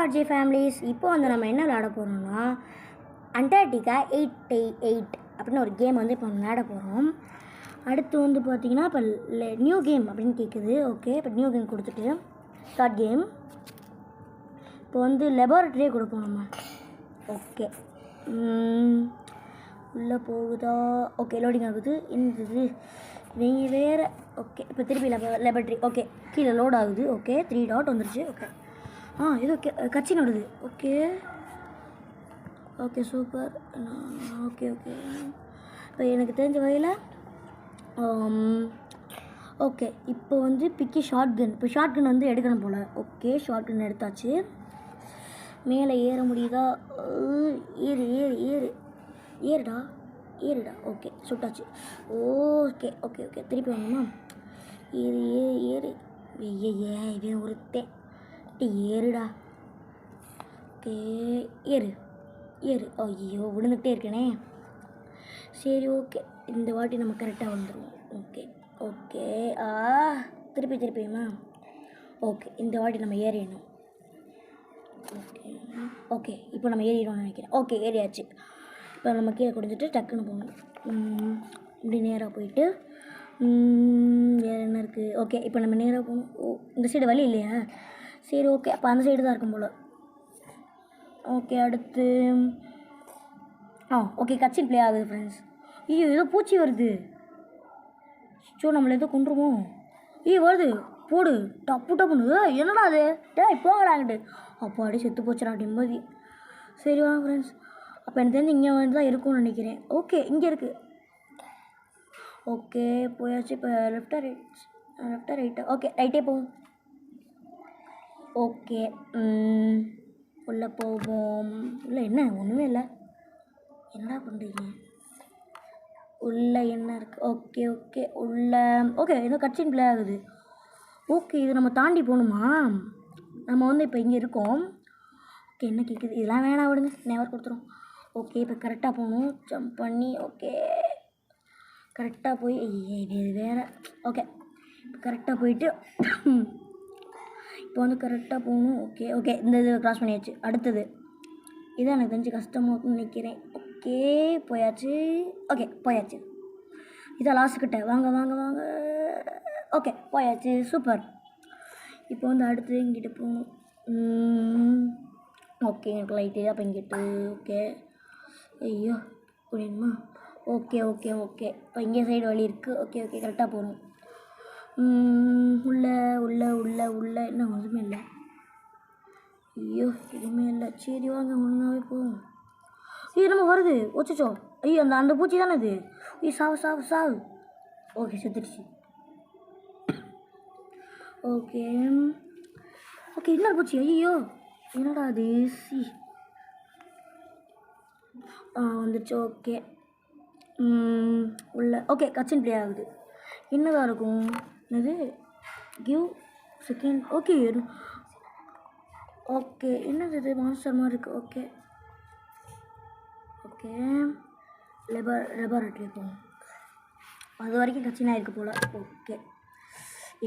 RJ families. இப்போ வந்து நம்ம என்ன விளையாட போகிறோம்னா அண்டார்டிகா 888 அப்படின்னு ஒரு கேம் வந்து இப்போ விளையாட போகிறோம். அடுத்து வந்து பார்த்திங்கன்னா இப்போ நியூ கேம் அப்படின்னு கேட்குது. ஓகே, இப்போ நியூ கேம் கொடுத்துட்டு ஸ்டார்ட் கேம். இப்போ வந்து லெபார்ட்ரியே கொடுப்போம் நம்ம. ஓகே, உள்ளே போகுதா? ஓகே, லோடிங் ஆகுது. என்னது நீங்கள் வேறு? ஓகே, இப்போ திருப்பி லெபார்ட்ரி. ஓகே, கீழே லோட் ஆகுது. ஓகே, 3 டாட் வந்துருச்சு. ஓகே, இது கட்சின்னு வருது. Okay okay, super. Okay okay, இப்போ எனக்கு தெரிஞ்ச வகையில் ஓகே, இப்போ வந்து பிக்கி ஷார்ட் கன். இப்போ ஷார்ட் கன் வந்து எடுக்கணும் போல். ஓகே, ஷார்ட் கன் எடுத்தாச்சு. மேலே ஏற முடியுதா? ஏறு ஏறு ஏறு ஏறுடா ஏறுடா. ஓகே, சுட்டாச்சு. ஓகே ஓகே ஓகே, திருப்பி வாங்கம்மா. ஏறு ஏறு ஏறு. இவன் ஒருத்தே ஏறுடா. ஓகே, ஏறு ஏறு. ஐயோ, விழுந்துகிட்டே இருக்கேனே. சரி, ஓகே, இந்த வாட்டி நம்ம கரெக்டாக வந்துடுவோம். Okay okay, திருப்பியுமா? ஓகே, இந்த வாட்டி நம்ம ஏறிடணும். ஓகே ஓகே, இப்போ நம்ம ஏறிடணும்னு நினைக்கிறேன். ஓகே, ஏறியாச்சு. இப்போ நம்ம கீழே குடிஞ்சிட்டு டக்குன்னு போகணும். இப்படி நேராக போயிட்டு வேறு என்ன இருக்குது? ஓகே, இப்போ நம்ம நேராக போகணும். இந்த சைடு வழி இல்லையா? சரி, ஓகே, அப்போ அந்த சைடு தான் இருக்கும் போல். ஓகே, அடுத்து ஓகே, கட்சின் ப்ளே ஆகுது ஃப்ரெண்ட்ஸ். ஐயோ, ஏதோ பூச்சி வருது. நம்மளை ஏதோ கொண்டுருமோ? வருது, போடு டப்பு டப்புன்னு. என்னடா அது? போகலாங்கிட்டு அப்பாடி செத்து போச்சுடா நிம்மதி. சரி வாங்க ஃப்ரெண்ட்ஸ், அப்போ எனக்கு தெரிஞ்சு இங்கே வந்து தான் இருக்கும்னு நினைக்கிறேன். ஓகே, இங்கே இருக்குது. ஓகே, போயாச்சு. இப்போ லெஃப்டா ரைட்டா? ஓகே, ரைட்டே போகும். ஓகே, உள்ளே போவோம். உள்ளே என்ன? ஒன்றுமே இல்லை. என்னடா பண்ணுறீங்க? உள்ளே என்ன இருக்குது? ஓகே ஓகே, உள்ளே ஓகே, ஏதோ கட்சின் ப்ளே ஆகுது. ஓகே, இது நம்ம தாண்டி போகணுமா? நம்ம வந்து இப்போ இங்கே இருக்கோம். ஓகே, என்ன கேட்குது? இதெல்லாம் வேணாம், விடுங்க, நெவர் கொடுத்துரும். ஓகே, இப்போ கரெக்டாக போகணும். ஜம்ப் பண்ணி. ஓகே, கரெக்டாக போய் இது வேறு. ஓகே, இப்போ கரெக்டாக போயிட்டு இப்போ வந்து கரெக்டாக போகணும். ஓகே ஓகே, இந்த இது க்ராஸ் பண்ணியாச்சு. அடுத்தது இதான் எனக்கு தெரிஞ்சு கஷ்டமாக நினைக்கிறேன். ஓகே, போயாச்சு. ஓகே, போயாச்சு. இதான் லாஸ்ட்டுக்கிட்ட. வாங்க வாங்க வாங்க. ஓகே, போயாச்சு. சூப்பர். இப்போ வந்து அடுத்து இங்கிட்ட போகணும். ஓகே, எனக்கு லைட்டு. அப்போ இங்கிட்டு. ஓகே, ஐயோ புரியுமா? ஓகே ஓகே ஓகே, இப்போ இங்கே சைடு வழி இருக்குது. ஓகே ஓகே, கரெக்டாக போகணும். உள்ள உள்ள உள்ள உள்ள என்ன ஒன்றுமே இல்லை. ஐயோ, எதுவுமே இல்லை. சரி வாங்க, ஒன்றாவே போவோம். நம்ம வருது. ஒச்சோ, ஐயோ, அந்த பூச்சி தானே இது. சாவு. ஓகே, செத்துடுச்சு. ஓகே ஓகே, என்ன பூச்சி? ஐயோ, என்னடா அது? வந்துடுச்சு. ஓகே, உள்ள. ஓகே, கட்சின் ப்ளே ஆகுது. என்னதான் இருக்கும் இது? Give second. ஓகே ஓகே, என்னது இது? மான்ஸ்டர் மாதிரி இருக்குது. ஓகே ஓகே, லெபார்ட்ரி போகும். அது வரைக்கும் கட்சினாக இருக்குது போல். ஓகே,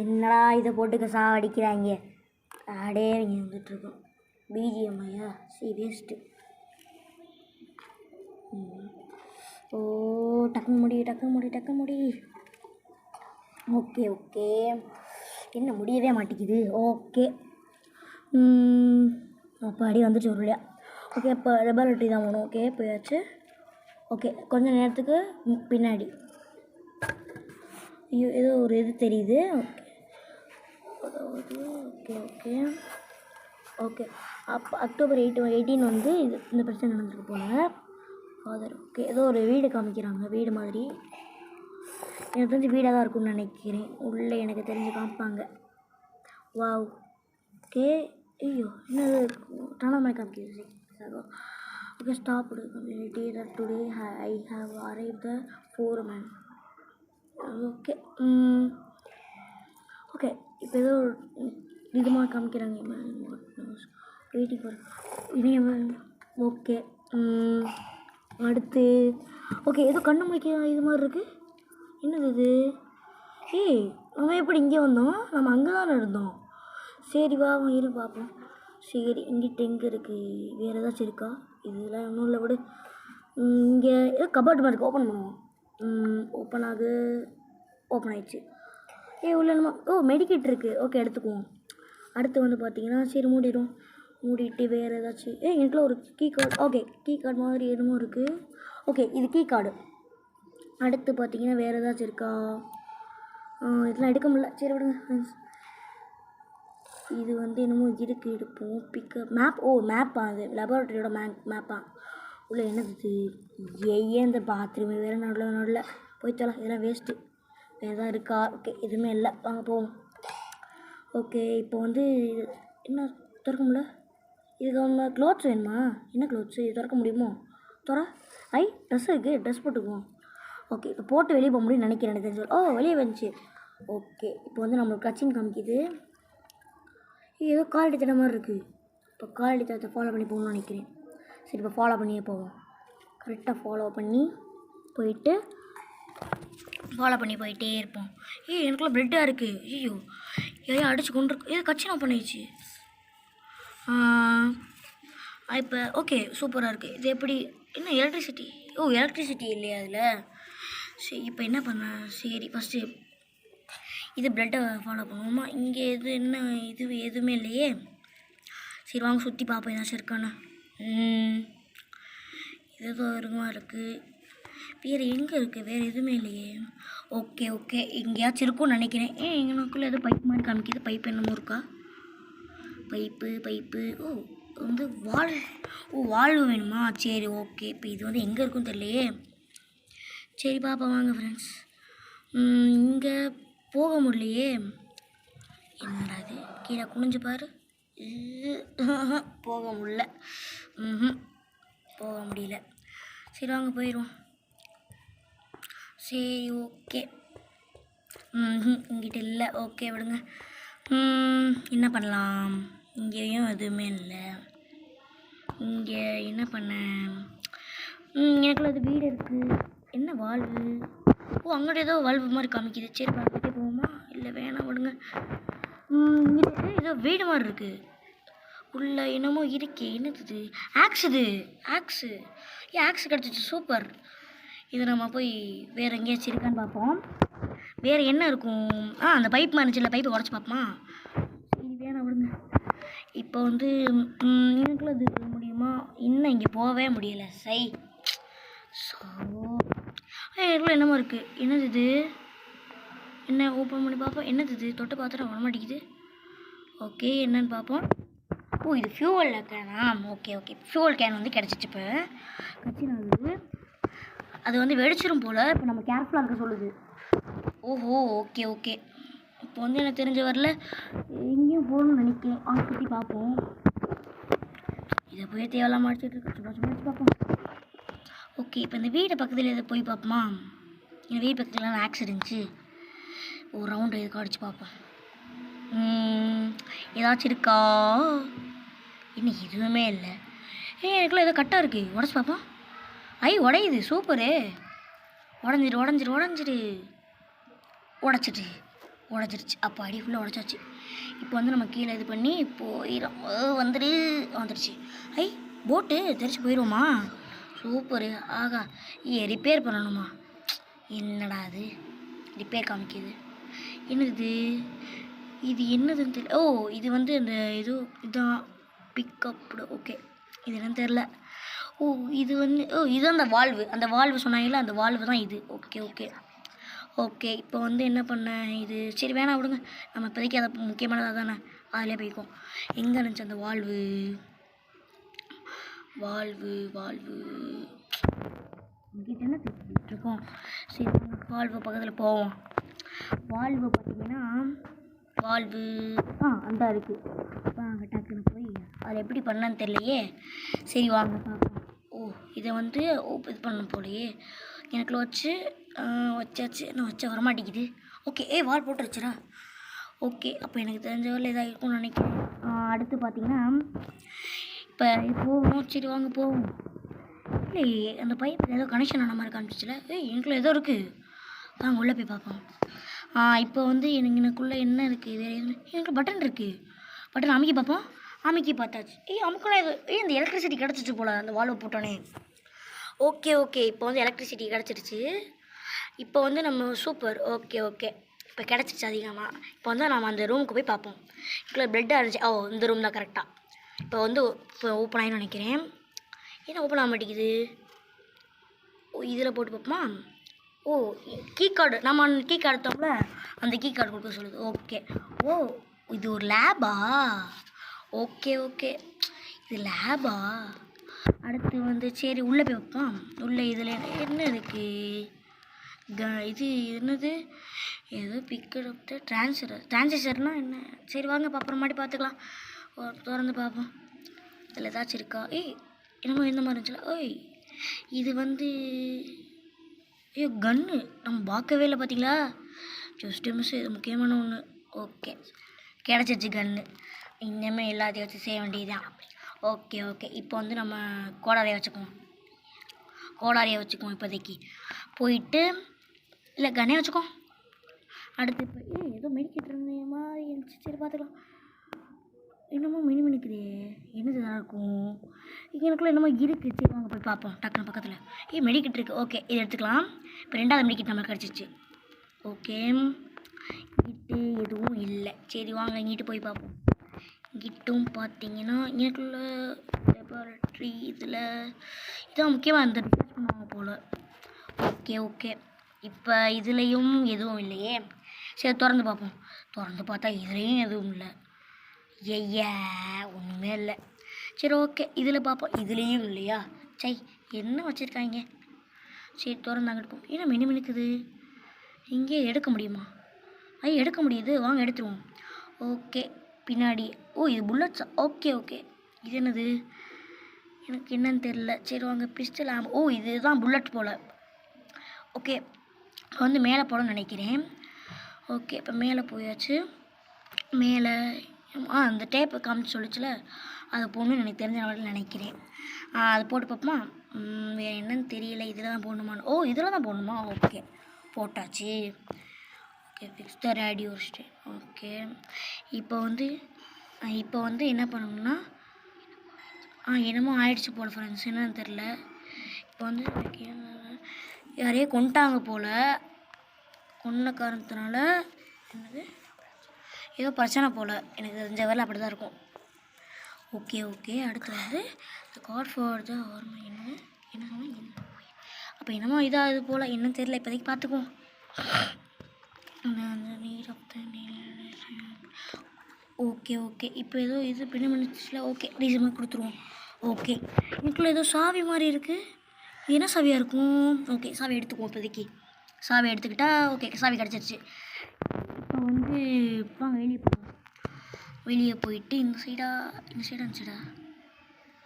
என்னடா இதை போட்டுக்க சாவடிக்கிறாங்க. ஆடே இங்கே வந்துட்டுருக்கோம். பிஜிஎம் ஐயா, வேஸ்ட்டு. டக்கு முடி. ஓகே ஓகே, என்ன முடியவே மாட்டேங்குது. ஓகே, அப்போ அடி வந்துச்சு ஒரு வழியா. ஓகே, இப்போ லெபார்ட்ரி தான் போகணும். ஓகே, போயாச்சு. ஓகே, கொஞ்சம் நேரத்துக்கு பின்னாடி ஐயோ, ஏதோ ஒரு இது தெரியுது. ஓகே ஓகே ஓகே, அப்போ அக்டோபர் 18 வந்து இந்த பிரச்சனை நடந்துருக்கு போல. ஃபாதர். ஓகே, ஏதோ ஒரு வீடு காமிக்கிறாங்க. வீடு மாதிரி எனக்கு தெரிஞ்சு வீடாக தான் இருக்கும்னு நினைக்கிறேன். உள்ளே எனக்கு தெரிஞ்சு காமிப்பாங்க. வாவ். ஓகே, ஐயோ, என்னது? டானா மாதிரி காமிக்கிறது. Okay, stop community that today I have arrive the foreman. Okay okay, இப்போ ஏதோ இது மாதிரி காமிக்கிறாங்க. வெயிட்டிங் ஃபார் இணையம். ஓகே, அடுத்து ஓகே, ஏதோ கண்ணு முடிக்க இது மாதிரி இருக்குது. என்னது இது? நம்ம எப்படி இங்கே வந்தோம்? நம்ம அங்கே தானே இருந்தோம். சரி வா, இரு பார்ப்போம். சரி இங்கிட்ட எங்கே இருக்குது? வேறு ஏதாச்சும் இருக்கா? இதெல்லாம் ஒன்றும் இல்லை விடு. இங்கே ஏதோ கபோர்ட் மாதிரி இருக்குது, ஓப்பன் பண்ணுவோம். ஓப்பன் ஆயிடுச்சு. உள்ள நம்ம மெடிக்கெட் இருக்குது. ஓகே எடுத்துக்குவோம். அடுத்து வந்து பார்த்தீங்கன்னா சரி மூடிட்டு வேறு ஏதாச்சும் எனக்குள்ள ஒரு key card. Okay key card மாதிரி எதுவும் இருக்குது. ஓகே இது கீ கார்டு. அடுத்து பார்த்தீங்கன்னா வேறு ஏதாச்சும் இருக்கா? இதெல்லாம் எடுக்க முடியல. சரி விடுங்க ஃப்ரெண்ட்ஸ். இது வந்து என்னமோ இருக்குது, எடுப்போம். Pick up map. மேப்பா? அது லெபார்ட்டரியோட மேப்பா? உள்ள என்னது? இந்த பாத்ரூம் வேறு நடுவில் போய்த்தலாம். இதெல்லாம் வேஸ்ட்டு. வேறு எதாவது இருக்கா? ஓகே எதுவுமே இல்லை, வாங்க போவோம். ஓகே இப்போ வந்து என்ன திறக்க முடியல. இதுக்கு அவங்க க்ளோத்ஸ் வேணுமா? என்ன க்ளோத்ஸு? இது திறக்க முடியுமோ? ட்ரெஸ் இருக்குது, ட்ரெஸ் போட்டுக்குவோம். ஓகே இப்போ போட்டு வெளியே போக முடியும்னு நினைக்கிறேன். எனக்கு தெரிஞ்சு வெளியே வந்துச்சு. ஓகே இப்போ வந்து நம்மளுக்கு கச்சின் காமிக்குது. ஏதோ காலடி தட மாதிரி இருக்குது. இப்போ காலடி தடத்தை ஃபாலோ பண்ணி போகணும்னு நினைக்கிறேன். சரி இப்போ ஃபாலோ பண்ணியே போவோம். கரெக்டாக ஃபாலோ பண்ணி போயிட்டே இருப்போம். எனக்குள்ள ப்ரெட்டாக இருக்குது. ஏதோ அடிச்சு கொண்டு இருக்கு. கச்சினா பண்ணிடுச்சு. இப்போ ஓகே சூப்பராக இருக்குது. இது எப்படி? என்ன எலக்ட்ரிசிட்டி? எலக்ட்ரிசிட்டி இல்லையா அதில்? சரி இப்போ என்ன பண்ண? சரி ஃபஸ்ட்டு இது ப்ளட்டை ஃபாலோ பண்ணுவோமா? இங்கே எதுவுமே இல்லையே. சரி வாங்க சுற்றி பார்ப்போம் ஏதாச்சும் இருக்கான்னு. ஏதோ இருக்குமா இருக்குது. வேறு எங்கே இருக்குது? வேறு எதுவுமே இல்லையே. ஓகே எங்கேயாச்சும் இருக்கும்னு நினைக்கிறேன். எங்களுக்குள்ளே ஏதோ பைப் மாதிரி காமிக்கிது. பைப் என்னமோ இருக்கா? பைப்பு வந்து வாழ்வு வேணுமா? சரி ஓகே. இப்போ இது வந்து எங்கே இருக்குன்னு தெரியலையே. சரி பாப்பா வாங்க ஃப்ரெண்ட்ஸ். இங்கே போக முடியலையே. என்னடா இது? கீழே குனிஞ்சு பாரு. போக முடியல. சரி வாங்க போயிடுவோம். சரி ஓகே. இங்கிட்ட இல்லை. ஓகே விடுங்க. என்ன பண்ணலாம்? இங்கேயும் எதுவுமே இல்லை. இங்கே என்ன பண்ண? எனக்குள்ள அது வீடு இருக்குது. என்ன வால்வு? அங்கிட்ட ஏதோ வால்வு மாதிரி காமிக்குது. சரி பார்த்துட்டே போவோமா? இல்லை வேணாம் விடுங்க. இங்கிட்ட ஏதோ வீடு மாதிரி இருக்குது. உள்ள என்னமோ இருக்கே. என்னது? ஆக்ஸு கிடச்சிச்சு. சூப்பர். இதை நம்ம போய் வேறு எங்கேயாச்சும் இருக்கான்னு பார்ப்போம். வேறு என்ன இருக்கும்? அந்த பைப் மாதிரி பைப்பை உடச்சி பார்ப்போமா? இது வேணாம் விடுங்க. இப்போ வந்து எனக்குள்ள இது போக முடியுமா? இன்னும் இங்கே போகவே முடியலை. எனக்குள்ள என்னமோ இருக்குது. என்னது இது? என்ன ஓப்பன் பண்ணி பார்ப்போம். என்னது இது? தொட்டு பார்த்துட்டு வரமாட்டேங்குது. ஓகே என்னன்னு பார்ப்போம். இது ஃபியூவல் கேனா? ஓகே ஃபியூவல் கேன் வந்து கிடச்சிச்சு. இப்போ கட்சினா அது வந்து வெடிச்சிரும் போல். இப்போ நம்ம கேர்ஃபுல்லாக இருக்க சொல்லுது. ஓகே இப்போ வந்து எனக்கு தெரிஞ்ச வரல எங்கேயும் போகணும்னு நினைக்கிறேன். சுற்றி பார்ப்போம். இதை போய் தேவையில்லாம அடிச்சுட்டு இருக்கு. பார்ப்போம். ஓகே இப்போ இந்த வீடு பக்கத்தில் இதை போய் பார்ப்போமா? என் வீடு பக்கத்துலலாம் ஆக்சிடென்ட்ஸு. ஒரு ரவுண்டு எதுக்கு அடிச்சு பார்ப்போம். ஏதாச்சும் இருக்கா? இன்னும் எதுவுமே இல்லை. எனக்குள்ள ஏதோ கட்டாக இருக்குது. உடச்சி பார்ப்போம். உடையுது. சூப்பரு. உடச்சிருச்சு. அப்போ அடி ஃபுல்லாக உடச்சாச்சு. இப்போ வந்து நம்ம கீழே இது பண்ணி போயிடும். வந்துடுச்சு. போட்டு தெரிச்சு போயிடுவோமா? சூப்பரு. ஆகா ரிப்பேர் பண்ணணுமா? என்னடா அது ரிப்பேர் காமிக்குது? என்னது இது? என்னதுன்னு தெரியல. இது வந்து அந்த இதான் பிக்கப். ஓகே இது என்னன்னு தெரில. இது வந்து இது அந்த வால்வு சொன்னாங்களே, அந்த வால்வு தான் இது. ஓகே இப்போ வந்து என்ன பண்ண? இது சரி வேணாம் விடுங்க. நம்ம இப்போதைக்கு அதை முக்கியமானதாக தானே அதிலே போய்க்கும். எங்கே இருந்துச்சு அந்த வால்வு? இங்கிட்ட என்ன இருக்கோம்? சரி வால்வு பக்கத்தில் போவோம். வால்வு பார்த்தீங்கன்னா அந்த இருக்குது. வாங்க டக்குன்னு போய் அதை எப்படி பண்ணான்னு தெரியலையே. சரி வாங்க பார்ப்போம். இதை வந்து இது பண்ண போலையே. எனக்குள்ள வச்சாச்சு. நான் வச்ச வரமாட்டேங்குது. ஓகே வால் போட்டு வச்சுடா. ஓகே அப்போ எனக்கு தெரிஞ்ச வரல இதாக இருக்கும்னு நினைக்கிறேன். அடுத்து பார்த்தீங்கன்னா இப்போ போவோம். சரி வாங்க போவோம். இல்லை அந்த பைப்பில் ஏதோ கனெக்ஷன் ஆன மாதிரி காமிச்சிச்சுல. எனக்குள்ள ஏதோ இருக்குது. வாங்க உள்ளே போய் பார்ப்போம். இப்போ வந்து எனக்குள்ளே என்ன இருக்குது? வேறு எதுவும் எனக்கு பட்டன் இருக்குது. பட்டன் அமைக்க பார்ப்போம். அமுக்கி பார்த்தாச்சு. அமுக்கலாம் இது இந்த எலக்ட்ரிசிட்டி கிடச்சிச்சு போல் அந்த வால்வை போட்டோன்னே. ஓகே ஓகே இப்போ வந்து எலக்ட்ரிசிட்டி கிடச்சிருச்சு. இப்போ வந்து நம்ம சூப்பர். ஓகே ஓகே இப்போ கிடச்சிருச்சு அதிகமாக. இப்போ வந்து நம்ம அந்த ரூமுக்கு போய் பார்ப்போம். இப்போ பெட்டாக இருந்துச்சு. இந்த ரூம் தான் கரெக்டாக. இப்போ வந்து இப்போ ஓப்பன் ஆகின்னு நினைக்கிறேன். ஏன்னா ஓப்பன் ஆக மாட்டேங்குது. இதில் போட்டு பார்ப்போமா? கீ கார்டு நம்ம கீ கார்டு எடுத்தோம்ல அந்த கீ கார்டு கொடுக்க சொல்லுது. ஓகே இது ஒரு லேபா? ஓகே ஓகே இது லேபா? அடுத்து வந்து சரி உள்ளே போய் வைப்போம். உள்ளே இதில் என்ன இருக்குது? இது என்னது? ஏதோ பிக்கர் ஆஃப் த டிரான்சிஸ்டர்னால் என்ன? சரி வாங்க அப்புறமாட்டி பார்த்துக்கலாம். திறந்து பார்ப்போம். இதில் ஏதாச்சும் இருக்கா? என்னமோ இந்த மாதிரி இருந்துச்சுல. இது வந்து கன்று நம்ம பார்க்கவே இல்லை பார்த்தீங்களா? Just miss. இது முக்கியமான ஒன்று. ஓகே கிடச்சிருச்சு கன்று. இன்னுமே எல்லாத்தையும் வச்சு செய்ய வேண்டியதுதான். ஓகே ஓகே இப்போ வந்து நம்ம கோடாரியை வச்சுக்குவோம் இப்போதைக்கு. போயிட்டு இல்லை கண்ணே வச்சுக்கோ. அடுத்து இப்போ ஏதோ மெடிக்கிட்டு இருந்த மாதிரி இருந்துச்சு. சரி பார்த்துக்கலாம். என்னமோ மினுக்குதே. என்னது நல்லா இருக்கும்? எனக்குள்ள என்னமோ இருக்குது. சரி வாங்க போய் பார்ப்போம். டக்குனு பக்கத்தில் மெடிக்கிட் இருக்குது. ஓகே இது எடுத்துக்கலாம். இப்போ 2வது மெடிக்கிட் நம்மளுக்கு கிடச்சிச்சு. ஓகே இங்கிட்டு எதுவும் இல்லை. சரி வாங்க இங்கிட்டு போய் பார்ப்போம். இங்கிட்டும் பார்த்தீங்கன்னா எனக்குள்ள லெபார்ட்ரி இதில் இதான் முக்கியமாக இந்த ரிசர்ச் பண்ணுவாங்க போல். ஓகே ஓகே இப்போ இதுலேயும் எதுவும் இல்லையே. சரி திறந்து பார்ப்போம். திறந்து பார்த்தா இதுலேயும் எதுவும் இல்லை. ஒன்றுமே இல்லை. சரி ஓகே இதில் பார்ப்போம். இதுலேயும் இல்லையா? என்ன வச்சுருக்காங்க? சரி திறந்தாங்க எடுப்போம். ஏன்னா மினுக்குது. இங்கே எடுக்க முடியுமா? எடுக்க முடியுது. வாங்க எடுத்துருவோம். ஓகே பின்னாடி இது புல்லட்ஸா? ஓகே ஓகே இது என்னது? எனக்கு என்னன்னு தெரில. சரி வாங்க பிஸ்டல் ஆம். இதுதான் புல்லட் போல். ஓகே வந்து மேலே போகணும்னு நினைக்கிறேன். ஓகே இப்போ மேலே போயாச்சு. மேலே அந்த டேப்பை காமிச்சு சொல்லிச்சுல அதை போடணும்னு எனக்கு தெரிஞ்ச நினைக்கிறேன். அதை போட்டு பார்ப்போமா? வேறு என்னன்னு தெரியல. இதில் தான் போடணுமா? இதில் தான் போடணுமா? ஓகே போட்டாச்சு. Okay fix the radio station. Okay இப்போ வந்து என்ன பண்ணணும்னா என்னமோ ஆயிடுச்சு போல் ஃப்ரெண்ட்ஸ். என்னன்னு தெரில. இப்போ வந்து யாரையே கொண்டாங்க போல். கொன்ன காரணத்தினால என்னது ஏதோ பிரச்சனை போல். எனக்கு தெரிஞ்ச வேலை அப்படி தான் இருக்கும். ஓகே ஓகே அடுத்து வந்து காட் ஃபார் த என்ன அப்போ என்னமோ இதாக இது போல். என்னன்னு தெரியல. இப்போதைக்கு பார்த்துக்குவோம். ஓகே ஓகே இப்போ ஏதோ இது பின்ன பண்ணிச்சுல. ஓகே ரீசன் கொடுத்துருவோம். ஓகே எனக்குள்ள ஏதோ சாவி மாதிரி இருக்குது. என்ன சாவியாக இருக்கும்? ஓகே சாவி எடுத்துக்குவோம் இப்போதைக்கு. சாவி எடுத்துக்கிட்டா ஓகே சாவி கிடச்சிருச்சு. இப்போ வந்து வாங்க வெளியே போவோம். வெளியே போயிட்டு இந்த சைடா அந்த சைடா?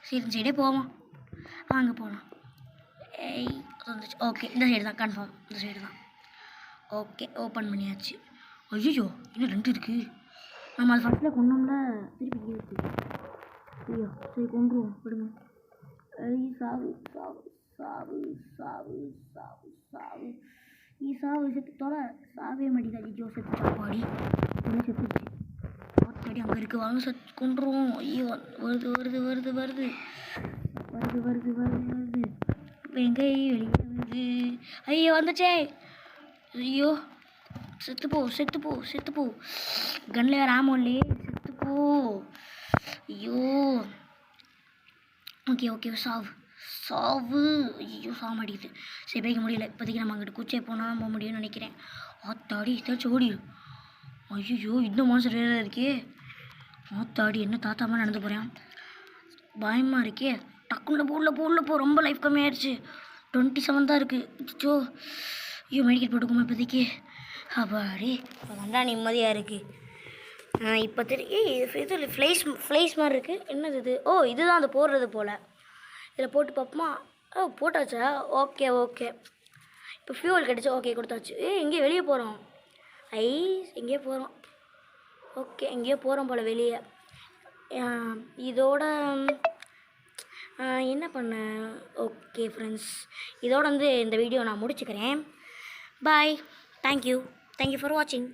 சரி இந்த சைடே போவோம். அங்கே போகலாம். வந்துச்சு. ஓகே இந்த சைடு தான் கன்ஃபார்ம். இந்த சைடு தான். ஓகே ஓப்பன் பண்ணியாச்சு. ஐயோ இன்னும் 2 இருக்குது. நம்ம அது ஃபஸ்ட்டில் கொண்டோம்ல திருப்பி இங்கே இருக்குது. சரி கொண்டுருவோம் விடுங்க. சாவு சாவு சாவு சாவு சாவு சாவு சாவு செத்து தொலை. சாவே மாட்டேங்குது. ஐயோ செத்து சாப்பாடி ஒன்று செத்துச்சு. பாத்தாடி அங்கே இருக்குது. வாங்க செத்து கொண்டுருவோம். வருது வருது வருது வருது வருது வருது வருது வருது. இப்போ எங்கே வெளியே வருது? வந்துச்சே. ஐயோ செத்துப்போ. கன்னில் வேறு ஆமோ இல்லையே. செத்துப்போ. ஐயோ ஓகே சாவு. ஐயோ சாக மாட்டேங்குது. சரி பேக்க முடியல. இப்போதைக்கு நம்ம அங்கிட்டு குச்சே போனால் தான் போக முடியும்னு நினைக்கிறேன். ஆத்தாடி ஏதாச்சும் ஓடிடும். ஐயோ இன்னும் மாதம் வேறு இருக்கே. ஆத்தாடி என்ன தாத்தா மாதிரி நடந்து போகிறேன். பயமாக இருக்கே. டக்குன்னு உள்ள போ. ரொம்ப லைஃப் கம்மியாயிடுச்சு. 27 தான் இருக்குது. ஐயோ மெடிக்கல் போட்டுக்கோமா இப்போதைக்கு. அப்பாடி இப்போ வந்தா நிம்மதியாக இருக்குது. இப்போ இது ஃப்ளைஸ் மாதிரி இருக்குது. என்னது இது? இதுதான் அது போடுறது போல். இதில் போட்டு பார்ப்போமா? போட்டாச்சா? ஓகே இப்போ ஃபியூவல் கிடச்சி. ஓகே கொடுத்தாச்சு. எங்கேயோ வெளியே போகிறோம். எங்கேயோ போகிறோம். ஓகே எங்கேயோ போகிறோம் போல் வெளியே. இதோட என்ன பண்ண? ஓகே ஃப்ரெண்ட்ஸ் இதோட வந்து இந்த வீடியோ நான் முடிச்சுக்கிறேன். பாய். தேங்க்யூ ஃபார் வாட்சிங்.